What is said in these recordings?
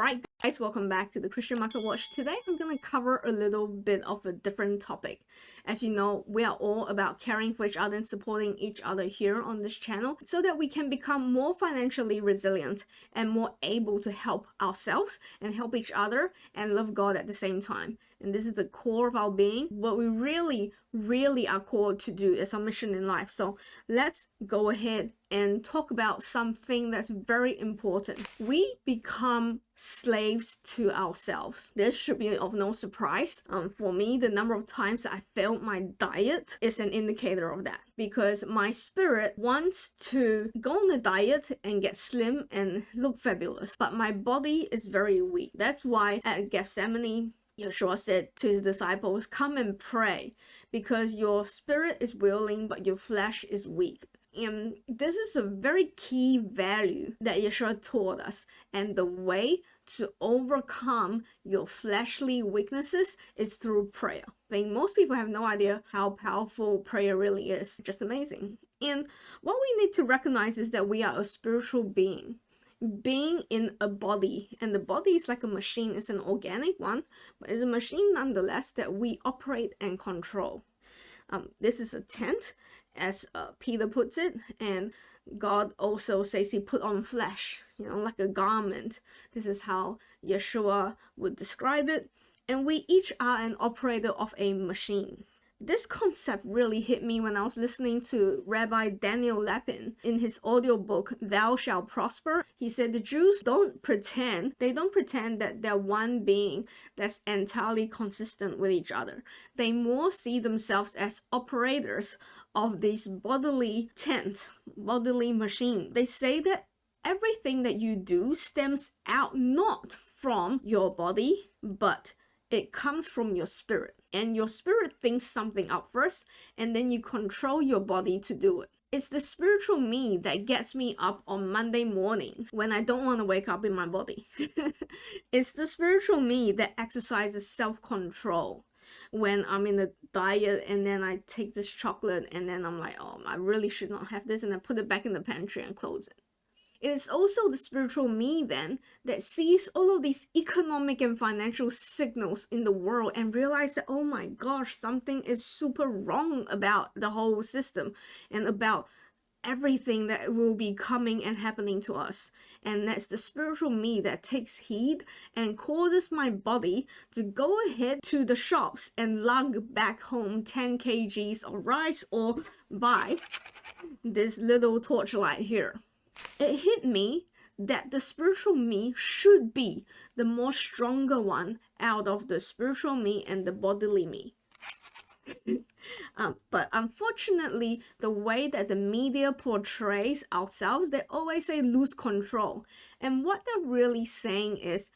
Alright guys, welcome back to the Christian Market Watch. Today I'm going to cover a little bit of a different topic. As you know, we are all about caring for each other and supporting each other here on this channel so that we can become more financially resilient and more able to help ourselves and help each other and love God at the same time. And this is the core of our being. What we really are called to do is our mission in life. So let's go ahead and talk about something that's very important. We become slaves to ourselves. This should be of no surprise. For me, the number of times that I failed my diet is an indicator of that, because my spirit wants to go on a diet and get slim and look fabulous, but my body is very weak. That's why at Gethsemane, Yeshua said to his disciples, come and pray, because your spirit is willing, but your flesh is weak. And this is a very key value that Yeshua taught us. And the way to overcome your fleshly weaknesses is through prayer. I think most people have no idea how powerful prayer really is. Just amazing. And what we need to recognize is that we are a spiritual being in a body, and the body is like a machine. It's an organic one, but it's a machine nonetheless that we operate and control. This is a tent, as Peter puts it, and God also says he put on flesh, like a garment. This is how Yeshua would describe it. And we each are an operator of a machine. This concept really hit me when I was listening to Rabbi Daniel Lapin in his audiobook, Thou Shalt Prosper. He said the Jews don't pretend that they're one being that's entirely consistent with each other. They more see themselves as operators of this bodily tent, bodily machine. They say that everything that you do stems out not from your body, but it comes from your spirit. And your spirit thinks something out first, and then you control your body to do it. It's the spiritual me that gets me up on Monday mornings when I don't want to wake up in my body. It's the spiritual me that exercises self-control when I'm in a diet and then I take this chocolate and then I'm like, oh, I really should not have this, and I put it back in the pantry and close it. It is also the spiritual me then that sees all of these economic and financial signals in the world and realize that, oh my gosh, something is super wrong about the whole system and about everything that will be coming and happening to us. And that's the spiritual me that takes heed and causes my body to go ahead to the shops and lug back home 10 kgs of rice or buy this little torchlight here. It hit me that the spiritual me should be the more stronger one out of the spiritual me and the bodily me. But unfortunately, the way that the media portrays ourselves, they always say lose control. And what they're really saying is,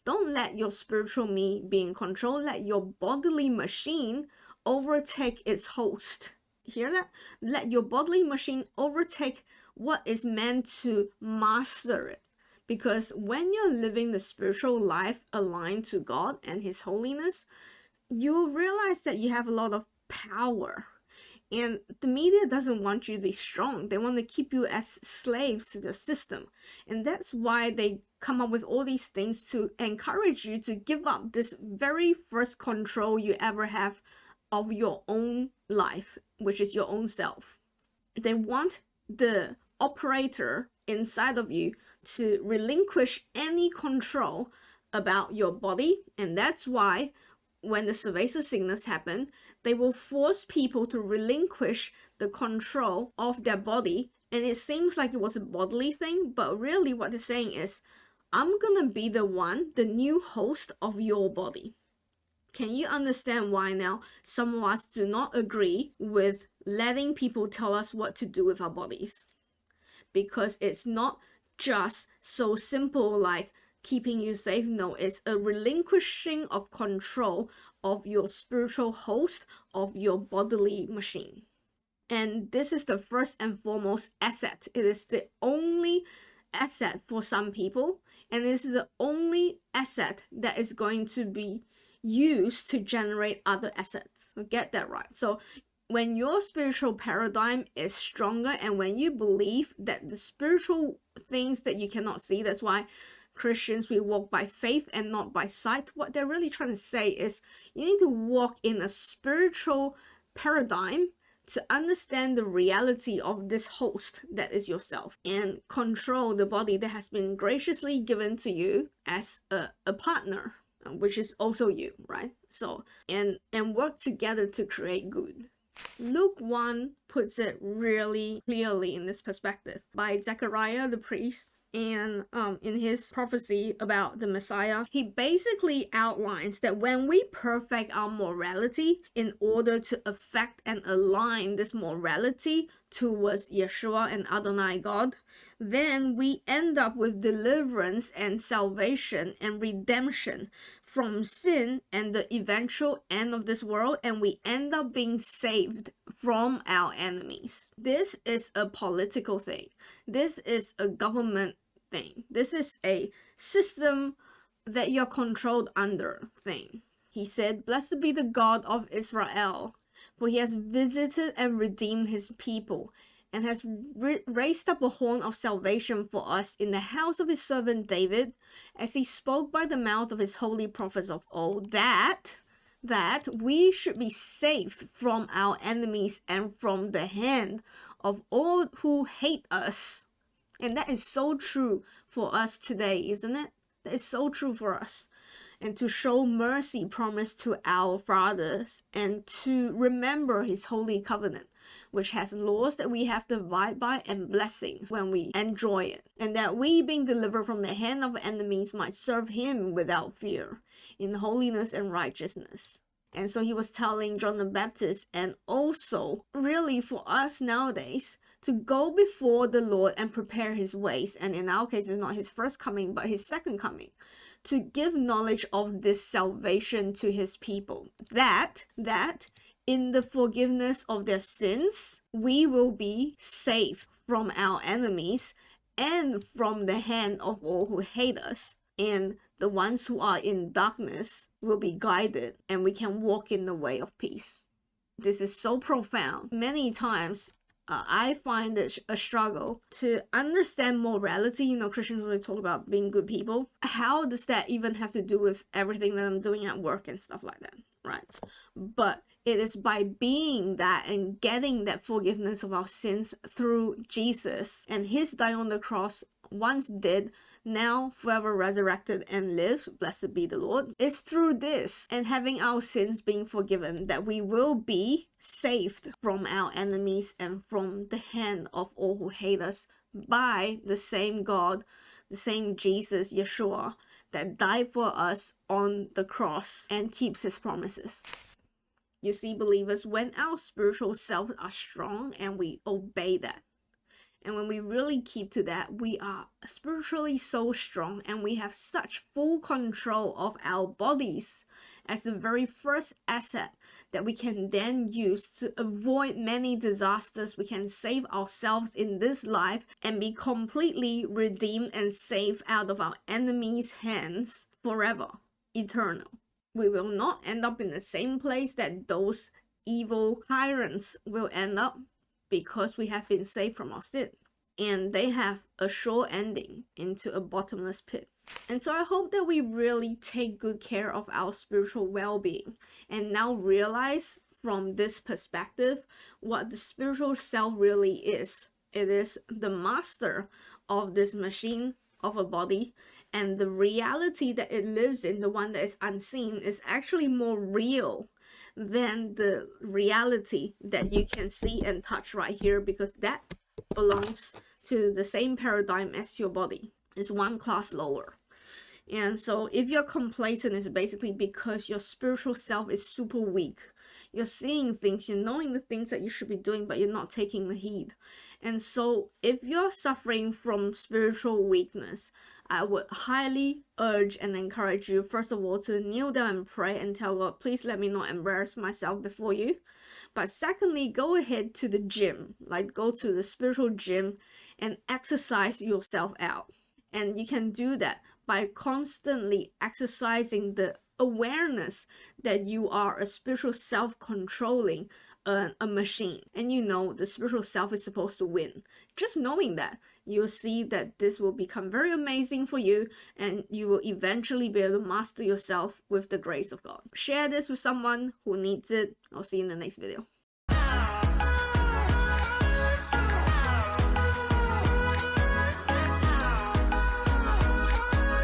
don't let your spiritual me be in control. Let your bodily machine overtake its host. Hear that? Let your bodily machine overtake what is meant to master it. Because when you're living the spiritual life aligned to God and His holiness, you'll realize that you have a lot of power. And the media doesn't want you to be strong. They want to keep you as slaves to the system. And that's why they come up with all these things to encourage you to give up this very first control you ever have of your own life, which is your own self. They want the operator inside of you to relinquish any control about your body. And that's why when the cerveza sickness happened, they will force people to relinquish the control of their body. And it seems like it was a bodily thing, but really what they're saying is, I'm gonna be the one, the new host of your body. Can you understand why now some of us do not agree with letting people tell us what to do with our bodies? Because it's not just so simple like keeping you safe. No, it's a relinquishing of control of your spiritual host, of your bodily machine. And this is the first and foremost asset. It is the only asset for some people, and it is the only asset that is going to be used to generate other assets. Get that right. So when your spiritual paradigm is stronger, and when you believe that the spiritual things that you cannot see, that's why Christians, we walk by faith and not by sight. What they're really trying to say is you need to walk in a spiritual paradigm to understand the reality of this host that is yourself and control the body that has been graciously given to you as a partner, which is also you, right? So, and work together to create good. Luke 1 puts it really clearly in this perspective by Zechariah the priest. And in his prophecy about the Messiah, he basically outlines that when we perfect our morality in order to affect and align this morality towards Yeshua and Adonai God, then we end up with deliverance and salvation and redemption from sin and the eventual end of this world, and we end up being saved from our enemies. This is a political thing. This is a government thing. This is a system that you're controlled under thing. He said, "Blessed be the God of Israel, for he has visited and redeemed his people, and has raised up a horn of salvation for us in the house of his servant David, as he spoke by the mouth of his holy prophets of old, that we should be saved from our enemies and from the hand of all who hate us." And that is so true for us today, isn't it? That is so true for us. And to show mercy promised to our fathers, and to remember his holy covenant, which has laws that we have to abide by and blessings when we enjoy it. And that we, being delivered from the hand of enemies, might serve him without fear, in holiness and righteousness. And so he was telling John the Baptist, and also really for us nowadays, to go before the Lord and prepare his ways. And in our case, it's not his first coming, but his second coming, to give knowledge of this salvation to his people, that in the forgiveness of their sins, we will be saved from our enemies and from the hand of all who hate us. And the ones who are in darkness will be guided, and we can walk in the way of peace. This is so profound. Many times, I find it a struggle to understand morality. You know, Christians always talk about being good people. How does that even have to do with everything that I'm doing at work and stuff like that, right? But it is by being that and getting that forgiveness of our sins through Jesus and his dying on the cross, once dead, now forever resurrected and lives, blessed be the Lord. It's through this and having our sins being forgiven that we will be saved from our enemies and from the hand of all who hate us by the same God, the same Jesus, Yeshua, that died for us on the cross and keeps his promises. You see, believers, when our spiritual selves are strong and we obey that, and when we really keep to that, we are spiritually so strong, and we have such full control of our bodies as the very first asset that we can then use to avoid many disasters. We can save ourselves in this life and be completely redeemed and saved out of our enemies' hands forever, eternal. We will not end up in the same place that those evil tyrants will end up, because we have been saved from our sin, and they have a sure ending into a bottomless pit. And so I hope that we really take good care of our spiritual well-being and now realize from this perspective what the spiritual self really is. It is the master of this machine of a body, and the reality that it lives in, the one that is unseen, is actually more real than the reality that you can see and touch right here, because that belongs to the same paradigm as your body. It's one class lower. And so if you're complacent, it's basically because your spiritual self is super weak. You're seeing things, you're knowing the things that you should be doing, but you're not taking the heed. And so if you're suffering from spiritual weakness, I would highly urge and encourage you, first of all, to kneel down and pray and tell God, please let me not embarrass myself before you. But secondly, go ahead to the gym, like go to the spiritual gym and exercise yourself out. And you can do that by constantly exercising the awareness that you are a spiritual self controlling a machine. And you know the spiritual self is supposed to win. Just knowing that you'll see that this will become very amazing for you, and you will eventually be able to master yourself with the grace of God. Share this with someone who needs it. I'll see you in the next video.